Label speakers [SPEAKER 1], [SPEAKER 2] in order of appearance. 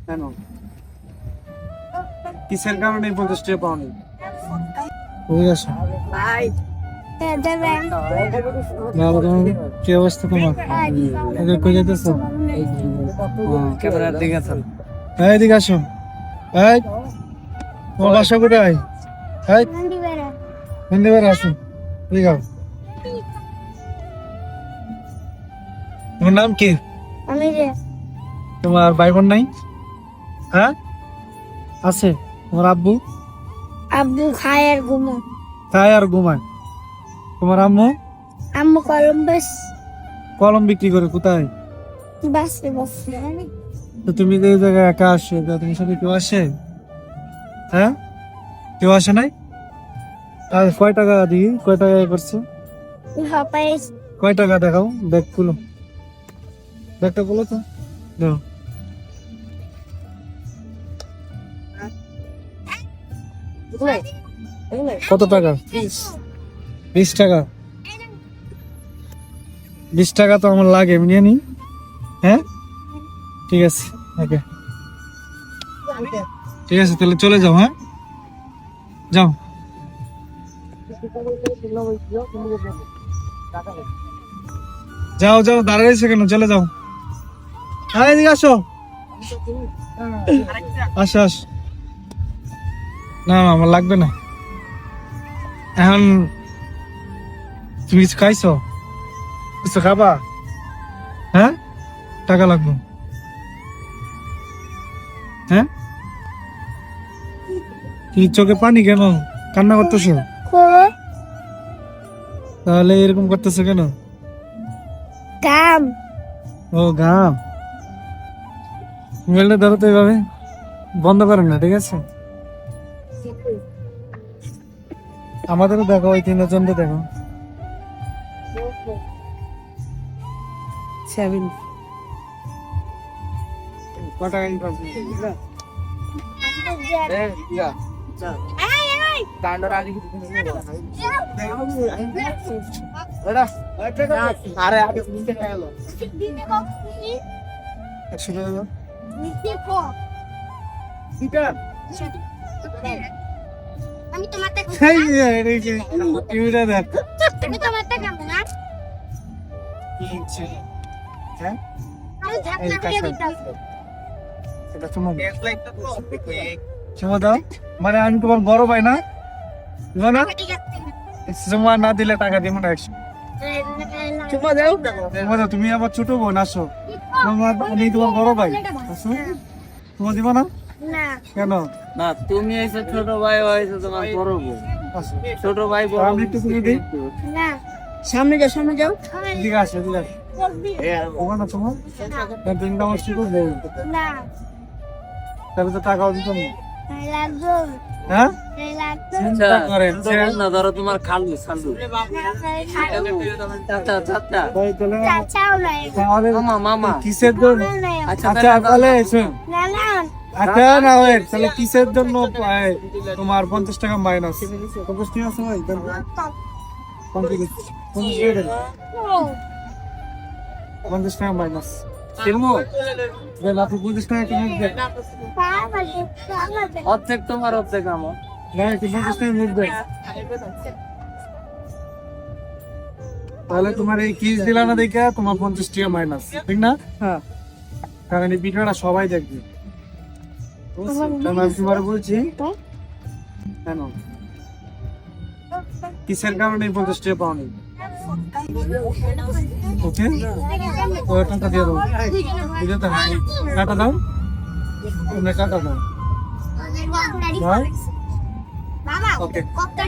[SPEAKER 1] কেন? কিসের কারণে 50 টাকা পাওনি? বুঝে গেছো? কি অবস্থা তোমার? কই যেতেছো? ক্যামেরার দিকে আসো। এদিকে আসো। তোমার বাসা কোথায়? মন্দিরবাড়ি আসো। এদিকে আও। তোমার নাম কি? তোমার ভাই বোন নাই? হ্যাঁ আছে। তোমার আব্বু?
[SPEAKER 2] আব্বু খায় আর ঘুমো।
[SPEAKER 1] খায় আর ঘুমায়। তোমার আম্মু?
[SPEAKER 2] আম্মু কলম্বাস
[SPEAKER 1] কলম বিক্রি করে কোথায়?
[SPEAKER 2] বাসে বসে।
[SPEAKER 1] তো তুমি যে এই জায়গায় একা আসছো, তোমার সাথে কেউ আসে? হ্যাঁ, কেউ আসে নাই? আর কয় টাকা দিই? কয় টাকা করছো?
[SPEAKER 2] হাপাই
[SPEAKER 1] কয় টাকা দেখাও? ব্যাগ খুলো, ব্যাগটা খুলো তো দাও। কত টাকা? 20 টাকা। 20 টাকা তো আমার লাগে, আমি নিয়ে নিই। হ্যাঁ ঠিক আছে, ওকে ঠিক আছে, তাহলে চলে যাও। হ্যাঁ যাও। যাও যাও, দাঁড়িয়েছে কেন? চলে যাও। হ্যাঁ এদিকে আসো, আসো আস। না না, আমার লাগবে না এখন। তুমি কিছু খাইছো? কিছু খাবা? হ্যাঁ টাকা লাগবে। হ্যাঁ কি চোখে পানি কেন? কান্না করতেছো? তাহলে এরকম করতেছো কেন?
[SPEAKER 2] কাম
[SPEAKER 1] ও ঘাম। মোবাইলটা ধরো তো, এইভাবে বন্ধ করেন না, ঠিক আছে? আমাদেরও দেখো, ওই 3জনকে দেখো। কটা গাড়ি পাচ্ছি? আরে আগে নিচে গেল।
[SPEAKER 2] আমি তোমারটা
[SPEAKER 1] সেই টিভিটা দেখ।
[SPEAKER 2] আমি তোমারটা খাবো না।
[SPEAKER 1] হ্যাঁ
[SPEAKER 2] আমি ঝাপটা দিয়ে দিতাম।
[SPEAKER 1] এটা চুমো চুমো দাও। মানে আমি তোমার বড় ভাই না? দিবা না?
[SPEAKER 2] ঠিক আছে।
[SPEAKER 1] চুমা না দিলে টাকা দিব না। চুমা দাও, চুমা দাও। তুমি আবার ছোট বোন, আসো। আমি তোমার বড় ভাই, আসো। চুমা দিবা না?
[SPEAKER 2] না
[SPEAKER 1] কেন?
[SPEAKER 3] না, তুমি এসে ছোট ভাই হয়েছে তোমার বড় বউ।
[SPEAKER 1] আসো।
[SPEAKER 3] ছোট ভাই বড়
[SPEAKER 1] আমি একটু তুমি দিই।
[SPEAKER 2] না
[SPEAKER 1] সামনে যাও, সামনে যাও। এদিকে আসো, এদিকে আসো। ওখানে না তোমার? তুমি তো আমার ছোট বোন।
[SPEAKER 2] না
[SPEAKER 1] তাহলে তো টাকাও দিতাম না।
[SPEAKER 2] লাগবে
[SPEAKER 1] হ্যাঁ
[SPEAKER 2] লাগবে
[SPEAKER 1] চিন্তা করেন।
[SPEAKER 3] ছোট বোন না, ধরো তোমার খালু খালু। চাচা চাচা।
[SPEAKER 1] তাই তাহলে
[SPEAKER 2] চাচাও নাই
[SPEAKER 1] তাহলে
[SPEAKER 3] মামা মামা।
[SPEAKER 1] কিসের জন্য?
[SPEAKER 3] আচ্ছা
[SPEAKER 1] আচ্ছা তাহলে এসো।
[SPEAKER 2] না না
[SPEAKER 1] আচ্ছা না হয় তাহলে কিসের জন্য তোমার 50 টাকা মাইনাস? 50 টাকা আছে ভাই? 50 টাকা মাইনাস।
[SPEAKER 3] তিলমু
[SPEAKER 1] দেন আপনি 50 টাকা কিনে দেন।
[SPEAKER 3] অর্ধেক তোমার অর্ধেক আমার।
[SPEAKER 1] না একটু 50 টাকা নিয়ে দেন। তাহলে তোমার এই কিস দিলা না দেখে তোমার 50 টাকা মাইনাস, ঠিক না? হ্যাঁ, কারণ এই ভিডিওটা সবাই দেখবে। আমি তোমার বলছি কেন কিসের কারণে 50 টাকা পাওনি? ওকে তো টাকা দিয়ে দাও, বুঝে তো টাকা দাও, তুমি টাকা দাও।
[SPEAKER 2] বাবা
[SPEAKER 1] ওকে
[SPEAKER 2] কত